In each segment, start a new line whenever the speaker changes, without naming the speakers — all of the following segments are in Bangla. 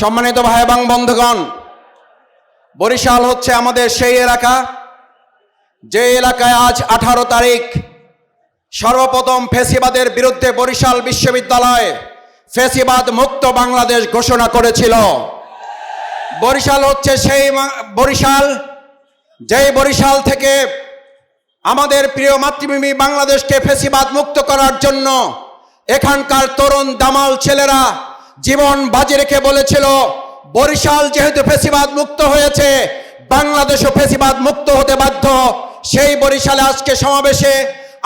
সম্মানিত ভাই এবং বন্ধুগণ, বরিশাল হচ্ছে আমাদের সেই এলাকা যে এলাকায় আজ 18 তারিখ সর্বপ্রথম ফ্যাসিবাদের বিরুদ্ধে বরিশাল বিশ্ববিদ্যালয় ফ্যাসিবাদ মুক্ত বাংলাদেশ ঘোষণা করেছিল। বরিশাল হচ্ছে সেই বরিশাল যেই বরিশাল থেকে আমাদের প্রিয় মাতৃভূমি বাংলাদেশকে ফ্যাসিবাদ মুক্ত করার জন্য এখানকার তরুণ দামাল ছেলেরা জীবন বাজি রেখে বলেছিল, বরিশাল যেহেতু ফ্যাসিবাদ মুক্ত হয়েছে, বাংলাদেশও ফ্যাসিবাদ মুক্ত হতে বাধ্য। সেই বরিশালে আজকে সমাবেশে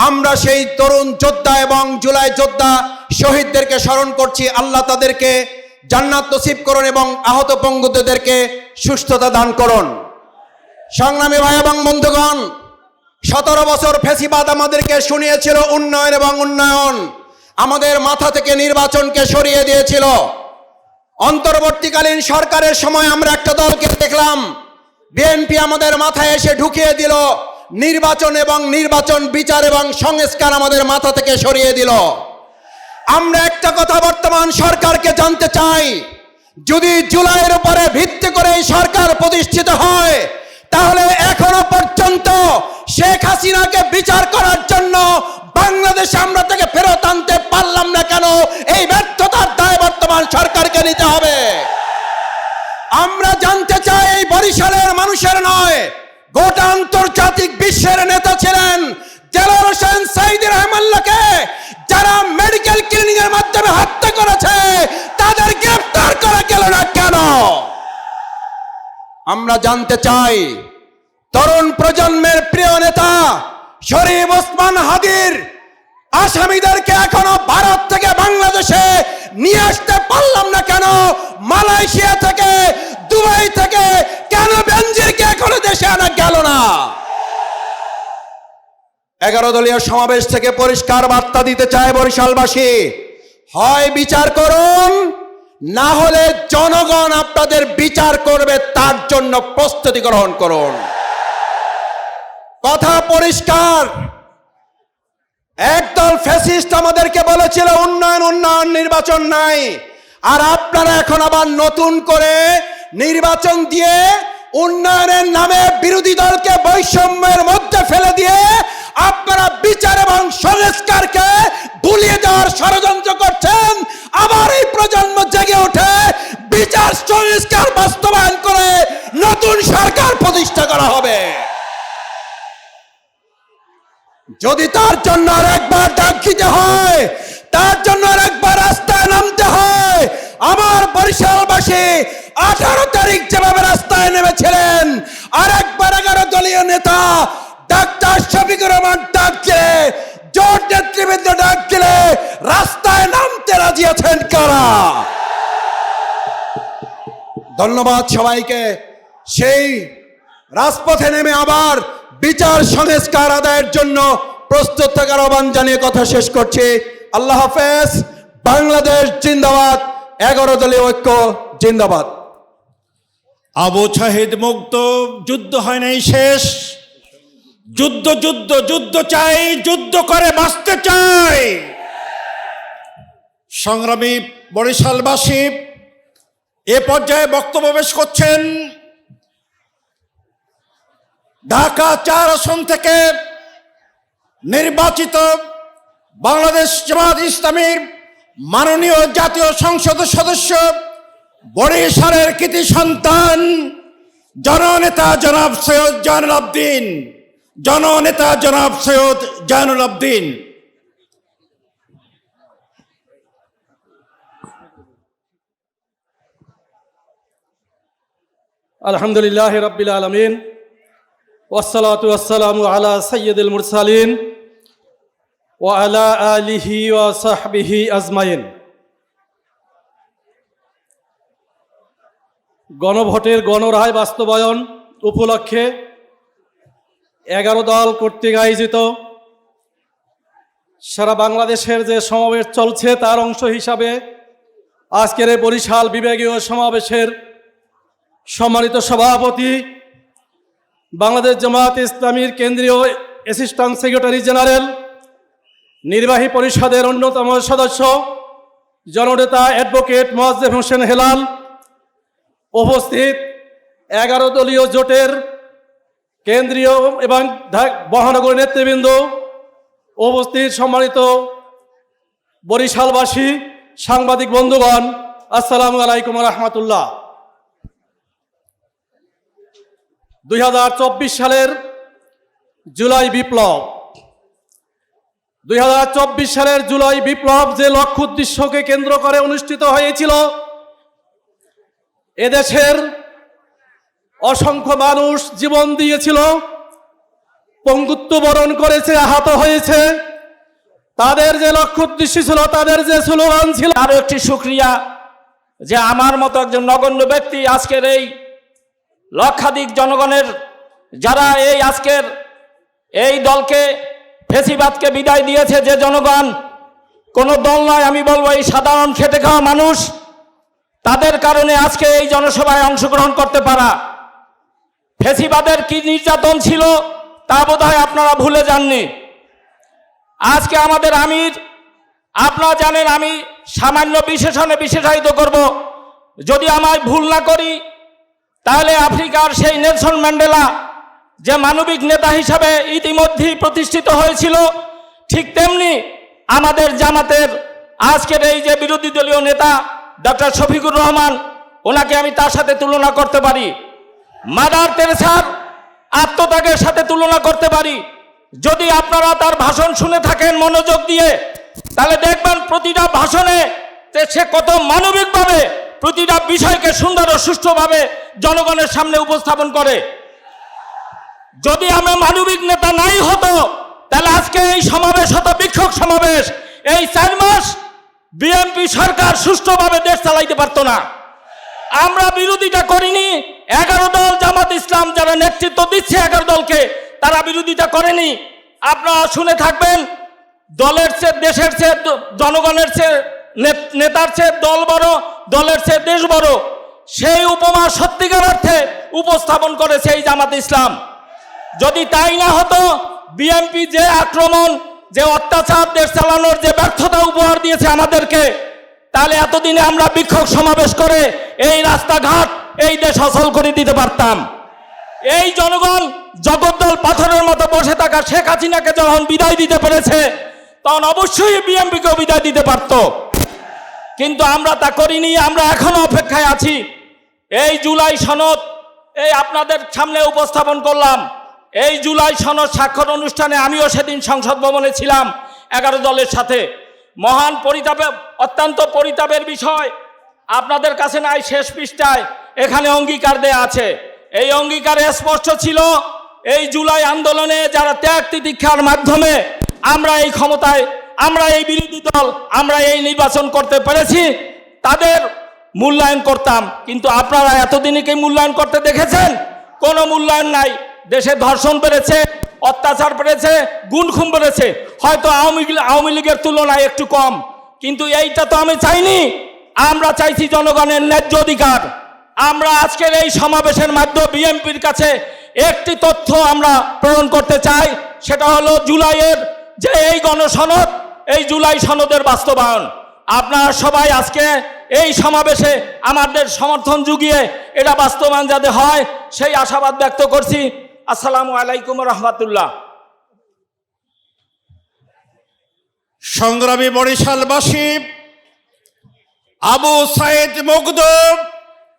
আমরা সেই তরুণ যোদ্ধা এবং জুলাই যোদ্ধা শহীদদেরকে স্মরণ করছি। আল্লাহ তাদেরকে জান্নাত নসিব করুন এবং আহত পঙ্গুদেরকে সুস্থতা দান করুন। সংগ্রামী ভাই এবং বন্ধুগণ, 17 বছর ফ্যাসিবাদ আমাদেরকে শুনিয়েছিল উন্নয়ন এবং উন্নয়ন, আমাদের মাথা থেকে নির্বাচনকে সরিয়ে দিয়েছিল। অন্তর্বর্তীকালীন সরকারের সময় আমরা একটা দলকে দেখলাম, বিএনপি আমাদের মাথায় এসে ঢুকিয়ে দিল নির্বাচন এবং নির্বাচন বিচার এবং সংস্কার আমাদের মাথা থেকে সরিয়ে দিল। আমরা একটা কথা বর্তমান সরকারকে জানতে চাই, যদি জুলাইয়ের উপরে ভিত্তি করে এই সরকার প্রতিষ্ঠিত হয়, তাহলে এখনো পর্যন্ত শেখ হাসিনাকে বিচার করার জন্য বাংলাদেশে আমরা তাকে ফেরত আনতে পারলাম না কেন? এই ব্যর্থতার দায় বর্তমান সরকারকে নিতে হবে। আমরা জানতে চাই, এই বরিশালের মানুষের নয়, গোটা আন্তর্জাতিক বিশ্বের নেতা ছিলেন দেলোয়ার হোসেন সাঈদী রহমাল্লাহকে যারা মেডিকেল ক্লিনিং এর মাধ্যমে হত্যা করেছে, তাদের গ্রেফতার করা গেল না কেন? আমরা জানতে চাই, তরুণ প্রজন্মের প্রিয় নেতা শরীফ ওসমান হাদির আসামিদেরকে এখনো ভারত থেকে বাংলাদেশে নিয়ে আসতে পারলাম না কেন? মালয়েশিয়া থেকে, দুবাই থেকে কেন বেনজিরকে এখনো দেশে আনা গেল না? 11 দলীয় সমাবেশ থেকে পরিষ্কার বার্তা দিতে চায় বরিশালবাসী, হয় বিচার করুন, না হলে জনগণ আপনাদের বিচার করবে, তার জন্য প্রস্তুতি গ্রহণ করুন। কথা পরিষ্কার। একদল ফ্যাসিস্ট আমাদেরকে বলেছিল উন্নয়ন উন্নয়ন, নির্বাচন নাই, আর আপনারা এখন আবার নতুন করে নির্বাচন দিয়ে উন্নয়নের নামে বিরোধী দলকে বৈষম্যের মধ্যে ফেলে দিয়ে আপনারা বিচার এবং সংস্কারকে ভুলিয়ে দেওয়ার ষড়যন্ত্র করছেন। আবার এই প্রজন্ম জেগে ওঠে, বিচার সংস্কার বাস্তবায়ন করে নতুন সরকার প্রতিষ্ঠা করা হবে। যদি তার জন্য আর একবার ডাক দিতে হয়, তার জন্য আর একবার রাস্তায় নামতে হয়, আমার বরিশালবাসী 18 তারিখ যেভাবে রাস্তায় নেমেছিলেন, আর একবার 11 দলীয় নেতা ডাক্তার শফিকুর রহমান ডাক দিলে, জোট নেতৃবৃন্দ ডাক দিলে রাস্তায় নামতে রাজি আছেন কারা? ধন্যবাদ সবাইকে। সেই রাজপথে নেমে আবার বিচার সংস্কার আদায়ের জন্য প্রস্তুত থাকার আহ্বান জানিয়ে কথা শেষ করছি। আল্লাহ হাফেজ। বাংলাদেশ জিন্দাবাদ। 11 দলীয় ঐক্য জিন্দাবাদ।
আবু সাঈদ মুক্ত, যুদ্ধ হয় নাই শেষ, যুদ্ধ যুদ্ধ যুদ্ধ চাই, যুদ্ধ করে বাঁচতে চাই। সংগ্রামী বরিশালবাসী, এ পর্যায়ে বক্তব্য পেশ করছেন ঢাকা 4 আসন থেকে নির্বাচিত বাংলাদেশ জামাত ইসলামীর মাননীয় জাতীয় সংসদ সদস্য, বরিশালের কৃতি সন্তান, জননেতা জনাব সৈয়দ জয়নুল আবদিন। জননেতা জনাব সৈয়দ জয়নুল আবদিন।
আলহামদুলিল্লাহ রাব্বিল আলামিন, ওয়াসসালাতু ওয়াসসালামু আলা সাইয়্যিদিল মুরসালিন ওয়া আলা আলিহি ওয়া সাহবিহি আজমাইন। গণভোটের গণরায় বাস্তবায়ন উপলক্ষে 11 দল কর্তৃক আয়োজিত সারা বাংলাদেশের যে সমাবেশ চলছে, তার অংশ হিসাবে আজকের এই বরিশাল বিভাগীয় সমাবেশের সম্মানিত সভাপতি, বাংলাদেশ জামাত ইসলামীর কেন্দ্রীয় অ্যাসিস্ট্যান্ট সেক্রেটারি জেনারেল, নির্বাহী পরিষদের অন্যতম সদস্য জননেতা অ্যাডভোকেট মোয়াজ্জেম হোসেন হেলাল, উপস্থিত 11 দলীয় জোটের কেন্দ্রীয় এবং মহানগর নেতৃবৃন্দ, উপস্থিত সম্মানিত বরিশালবাসী, সাংবাদিক বন্ধুগণ, আসসালামু আলাইকুম রহমতুল্লাহ। 2024 সালের জুলাই বিপ্লব, 2024 সালের জুলাই বিপ্লব যে লক্ষ্য উদ্দেশ্যকে কেন্দ্র করে অনুষ্ঠিত হয়েছিল, এদেশের অসংখ্য মানুষ জীবন দিয়েছিল, পঙ্গুত্ব বরণ করেছে, আহত হয়েছে। তাদের যে লক্ষ্য উদ্দেশ্য ছিল, তাদের যে স্লোগান ছিল,
আরো একটি শুকরিয়া যে আমার মতো একজন নগণ্য ব্যক্তি আজকের এই লক্ষাধিক জনগণের যারা এই আজকের এই দলকে ফেসিবাদকে বিদায় দিয়েছে, যে জনগণ, কোনো দল নয়, আমি বলবো এই সাধারণ খেটে খাওয়া মানুষ, তাদের কারণে আজকে এই জনসভায় অংশগ্রহণ করতে পারা। ফেসিবাদের কি নির্যাতন ছিল তা বোধহয় আপনারা ভুলে যাননি। আজকে আমাদের আমির, আপনারা জানেন, আমি সামান্য বিশেষণে বিশেষায়িত করব, যদি আমায় ভুল না করি, তাহলে আফ্রিকার সেই নেলসন ম্যান্ডেলা যে মানবিক নেতা হিসাবে ইতিমধ্যেই প্রতিষ্ঠিত হয়েছিল, ঠিক তেমনি আমাদের জামাতের আজকের এই যে বিরোধী দলীয় নেতা ডক্টর শফিকুর রহমান, ওনাকে আমি তার সাথে তুলনা করতে পারি। মাদার তেরেসার আত্মত্যাগের সাথে তুলনা করতে পারি। যদি আপনারা তার ভাষণ শুনে থাকেন মনোযোগ দিয়ে, তাহলে দেখবেন প্রতিটা ভাষণে সে কত মানবিকভাবে প্রতিটা বিষয়কে সুন্দর ও সুষ্ঠুভাবে জনগণের সামনে উপস্থাপন করে। যদি আমরা মানবিক নেতা নাই হতো, তাহলে আজকে এই সমাবেশ হতো বিক্ষোভ সমাবেশ। এই 4 মাস বিএনপি সরকার সুষ্ঠুভাবে দেশ চালাইতে পারতো না। আমরা বিরোধিতা করিনি। 11 দল জামাত ইসলাম যারা নেতৃত্ব দিচ্ছে 11 দলকে, তারা বিরোধিতা করেনি। আপনারা শুনে থাকবেন, দলের চেয়ে দেশের চেয়ে, জনগণের চেয়ে নেতার চেয়ে দল বড়, দলের চেয়ে দেশ বড়, সেই উপমা সত্যিকার অর্থে উপস্থাপন করেছে এই জামাত ইসলাম। যদি তাই না হতো, বিএনপি যে আক্রমণ, যে অত্যাচার, দেশ চালানোর যে ব্যর্থতা উপহার দিয়েছে আমাদেরকে, তাহলে এতদিনে আমরা বিক্ষোভ সমাবেশ করে এই রাস্তাঘাট, এই দেশ অচল করে দিতে পারতাম। এই জনগণ জগদ্দল পাথরের মতো বসে থাকা শেখ হাসিনাকে যখন বিদায় দিতে পেরেছে, তখন অবশ্যই বিএনপিকেও বিদায় দিতে পারত, কিন্তু আমরা তা করিনি। আমরা এখনো অপেক্ষায় আছি। এই জুলাই সনদ এই আপনাদের সামনে উপস্থাপন করলাম। এই জুলাই সনদ স্বাক্ষর অনুষ্ঠানে আমিও সেদিন সংসদ ভবনে ছিলাম 11 দলের সাথে। মহান পরিতাপে, অত্যন্ত পরিতাপের বিষয়, আপনাদের কাছে নাই, শেষ পৃষ্ঠায় এখানে অঙ্গীকার দেয়া আছে। এই অঙ্গীকারে স্পষ্ট ছিল, এই জুলাই আন্দোলনে যারা ত্যাগ তিতিক্ষার মাধ্যমে আমরা এই ক্ষমতায়, আমরা এই বিরোধী দল, আমরা এই নির্বাচন করতে পেরেছি, তাদের মূল্যায়ন করতাম। কিন্তু আপনারা এতদিনে কি মূল্যায়ন করতে দেখেছেন? কোনো মূল্যায়ন নাই। দেশে ধর্ষণ বেড়েছে, অত্যাচার বেড়েছে, গুণখুম বেড়েছে, হয়তো আওয়ামী লীগের তুলনায় একটু কম, কিন্তু এইটা তো আমি চাইনি। আমরা চাইছি জনগণের ন্যায্য অধিকার। আমরা আজকের এই সমাবেশের মাধ্যমে বিএনপির কাছে একটি তথ্য আমরা প্রেরণ করতে চাই, সেটা হলো জুলাইয়ের যে এই গণসনদ, এই জুলাই সনদের বাস্তবায়ন। আপনারা সবাই আজকে এই সমাবেশে আমাদের সমর্থন জুগিয়ে এটা বাস্তবায়ন যাতে হয়, সেই আশাবাদ ব্যক্ত করছি। আসসালামু আলাইকুম রহমতুল্লাহ।
সংগ্রামী বরিশালবাসী, আবু সাইদ মুগ্ধ,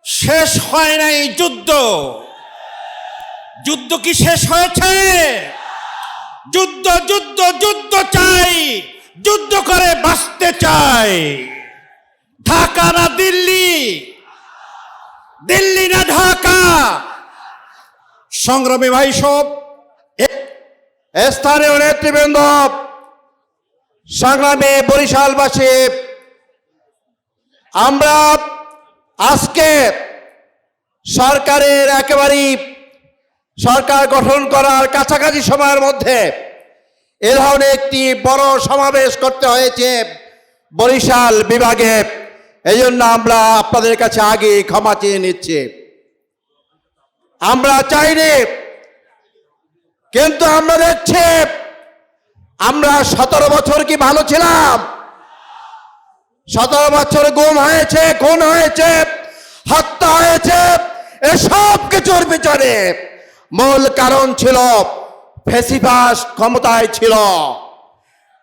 শেষ হয় নাই যুদ্ধ। যুদ্ধ কি শেষ হয়েছে? যুদ্ধ যুদ্ধ যুদ্ধ চাই, যুদ্ধ করে বাঁচতে চাই। ঢাকা না দিল্লি, দিল্লি না ঢাকা। সংগ্রামী ভাই সব,
স্থানীয় নেতৃবৃন্দ, সংগ্রামী বরিশালবাসী, আমরা আজকে সরকারের একেবারেই সরকার গঠন করার কাছাকাছি সময়ের মধ্যে এ ধরনের একটি বড় সমাবেশ করতে হয়েছে বরিশাল বিভাগে। এই জন্য আমরা আপনাদের কাছে আগে ক্ষমা চেয়ে নিচ্ছি। আমরা চাইনি, কিন্তু আমরা দেখছি আমরা 17 বছর কি ভালো ছিলাম? 17 বছর গুম হয়েছে, খুন হয়েছে, হত্যা হয়েছে, কিছুর পিছনে মূল কারণ ছিল ফেসিবাস ক্ষমতায় ছিল,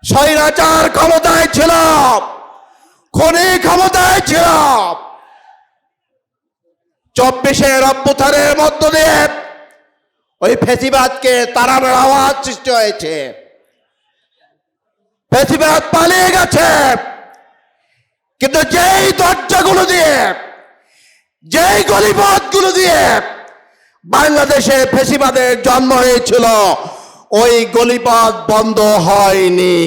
স্বৈরাচার ক্ষমতায় ছিল, খুনি ক্ষমতায় ছিল। 24-এর অভ্যুত্থানের মধ্য দিয়ে ওই ফেসিবাদকে তাড়ানোর আওয়াজ সৃষ্টি হয়েছে। ফেসিবাদ পালিয়ে গেছে, কিন্তু যেই দরজাগুলো দিয়ে, যেই গলিপথগুলো দিয়ে বাংলাদেশে ফেসিবাদের জন্ম হয়েছিল, ওই গলিপথ বন্ধ হয়নি।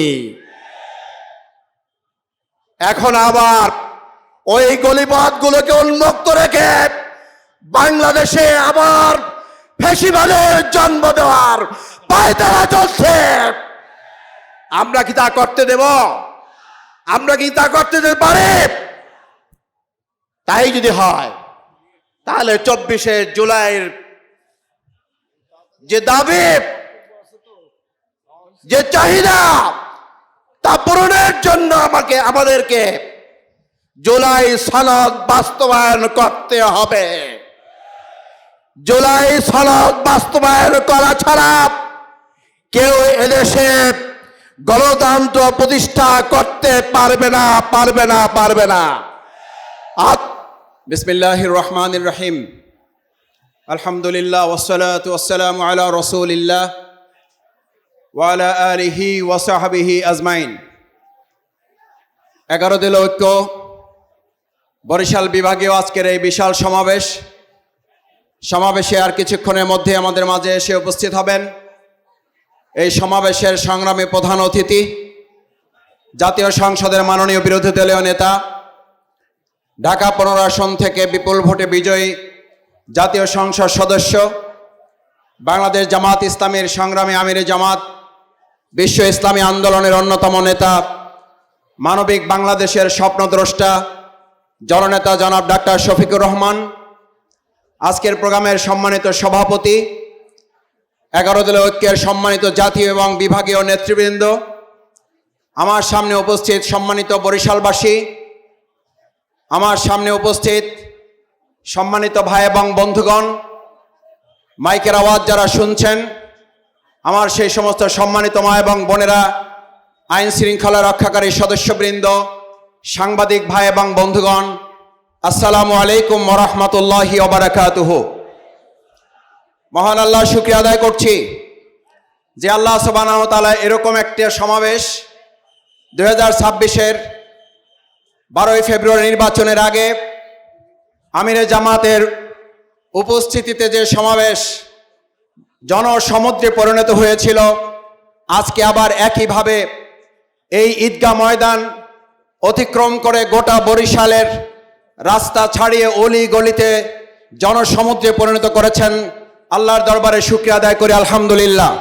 এখন আবার ওই গলিপথগুলোকে উন্মুক্ত রেখে বাংলাদেশে আবার ফেসিবাদের জন্ম দেওয়ার পায়তারা চলছে। আমরা কি তা করতে দেব? আমরা কি তা করতে দিতে পারি? তাই যদি হয়, তাহলে 24শে জুলাইয়ের যে দাবি, যে চাহিদা, তা পূরণের জন্য আমাদেরকে জুলাই সনদ বাস্তবায়ন করতে হবে। জুলাই সনদ বাস্তবায়ন করা ছাড়া কেউ এদেশে গণতন্ত্র প্রতিষ্ঠা করতে পারবে না, পারবে না, পারবে না। বিসমিল্লাহির রহমানির রহিম। আলহামদুলিল্লাহ ওয়াসসালাতু ওয়াসসালামু আলা রাসূলিল্লাহ ওয়া আলা আলিহি ওয়া সাহবিহি আজমাইন। 11 দলীয় ঐক্য বরিশাল বিভাগীয় আজকের এই বিশাল সমাবেশে আর কিছুক্ষণের মধ্যে আমাদের মাঝে এসে উপস্থিত হবেন এই সমাবেশের সংগ্রামী প্রধান অতিথি, জাতীয় সংসদের মাননীয় বিরোধী দলীয় নেতা, ঢাকা 15 আসন থেকে বিপুল ভোটে বিজয়ী জাতীয় সংসদ সদস্য, বাংলাদেশ জামাত ইসলামীর সংগ্রামী আমিরে জামাত, বিশ্ব ইসলামী আন্দোলনের অন্যতম নেতা, মানবিক বাংলাদেশের স্বপ্নদ্রষ্টা জননেতা জনাব ডাক্তার শফিকুর রহমান, আজকের প্রোগ্রামের সম্মানিত সভাপতি, 11 দলীয় ঐক্যের সম্মানিত জাতীয় এবং বিভাগীয় নেতৃবৃন্দ, আমার সামনে উপস্থিত সম্মানিত বরিশালবাসী, আমার সামনে উপস্থিত সম্মানিত ভাই এবং বন্ধুগণ, মাইকের আওয়াজ যারা শুনছেন, আমার সেই সমস্ত সম্মানিত মা এবং বোনেরা, আইন শৃঙ্খলা রক্ষাকারী সদস্যবৃন্দ, সাংবাদিক ভাই এবং বন্ধুগণ, আসসালামু আলাইকুম ওয়া রাহমাতুল্লাহি ওয়া বারাকাতুহু। মহান আল্লাহ শুকরিয়া আদায় করছি যে আল্লাহ সুবহানাহু ওয়া তাআলা এরকম একটা সমাবেশ 2026-এর 12ই ফেব্রুয়ারি নির্বাচনের আগে আমিরে জামাতের উপস্থিতিতে যে সমাবেশ জনসমুদ্রে পরিণত হয়েছিল, আজকে আবার একইভাবে এই ঈদগাহ ময়দান অতিক্রম করে গোটা বরিশালের রাস্তা ছাড়িয়ে অলি গলিতে জনসমুদ্রে পরিণত করেছেন। আল্লাহর দরবারে শুকরিয়া আদায় করি, আলহামদুলিল্লাহ।